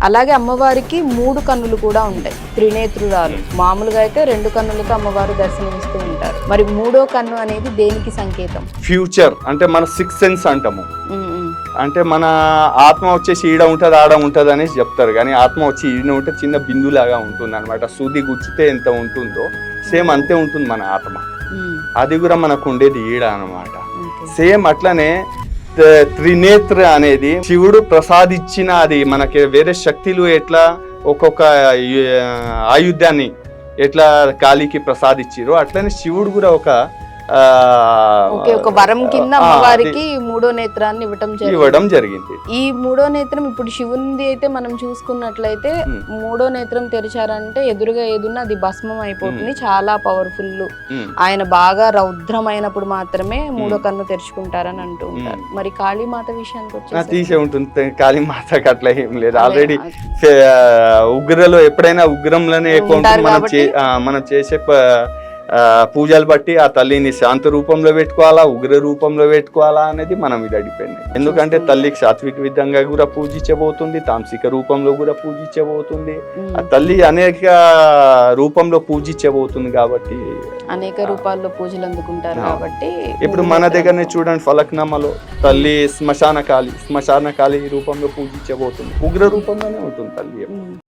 అలాగే అమ్మవారికి 3 కన్నులు కూడా ఉంటాయి, త్రినేత్రురాలు. మామూలుగా అయితే 2 కన్నులతో అమ్మవారు దర్శనమిస్తూ ఉంటారు. మరి 3వ కన్ను అనేది దేనికి సంకేతం? ఫ్యూచర్ అంటే మన 6th సెన్స్ అంటాము. ఉమ్, ఉమ్. అంటే మన ఆత్మ వచ్చేసి ఈడ ఉంటుంది ఆడ ఉంటుంది అనేసి చెప్తారు, కానీ ఆత్మ వచ్చి ఈడ ఉంటే చిన్న బిందులాగా ఉంటుంది అనమాట. సూది గుచ్చితే ఎంత ఉంటుందో సేమ్ అంతే ఉంటుంది మన ఆత్మ. అది కూడా మనకు ఉండేది ఈడ అనమాట. సేమ్ అట్లనే త్రినేత్ర అనేది శివుడు ప్రసాదించిన, అది మనకి వేరే శక్తులు ఎట్లా ఒక్కొక్క ఆయుధాన్ని ఎట్లా కాళీకి ప్రసాదించారు, అట్లనే శివుడు కూడా ఒక వరం కింద అమ్మవారికి 3వ నేత్రాన్ని ఇవ్వడం జరిగింది. ఈ 3వ నేత్రం ఇప్పుడు శివునిది అయితే మనం చూసుకున్నట్లయితే 3వ నేత్రం తెరిచారంటే ఎదురుగా ఏదున్నా అది భస్మం అయిపోతుంది, చాలా పవర్ఫుల్. ఆయన బాగా రౌద్రమైనప్పుడు మాత్రమే 3వ కన్ను తెరుచుకుంటారని అంటూ ఉంటారు. మరి కాళీమాత విషయానికి వచ్చి తీసే ఉంటుంది. కాళీమాతకి అట్లా ఏం లేదు, ఆల్రెడీ ఉగ్రలో ఎప్పుడైనా ఉగ్రంలోనే ఎక్కువ ఉంటుంది. మనం చేసే పూజలు బట్టి ఆ తల్లిని శాంత రూపంలో పెట్టుకోవాలా, ఉగ్ర రూపంలో పెట్టుకోవాలా అనేది మనం మీద డిపెండ్. ఎందుకంటే తల్లికి సాత్విక విధంగా కూడా పూజించబోతుంది, తాంసిక రూపంలో కూడా పూజించబోతుంది. ఆ తల్లి అనేక రూపంలో పూజించబోతుంది కాబట్టి అనేక రూపాల్లో పూజలు అందుకుంటారు కాబట్టి. ఇప్పుడు మన దగ్గరనే చూడండి, ఫలక్నామాలో తల్లి శ్మశాన కాళి రూపంలో పూజించబోతుంది, ఉగ్ర రూపంలోనే ఉంటుంది తల్లి.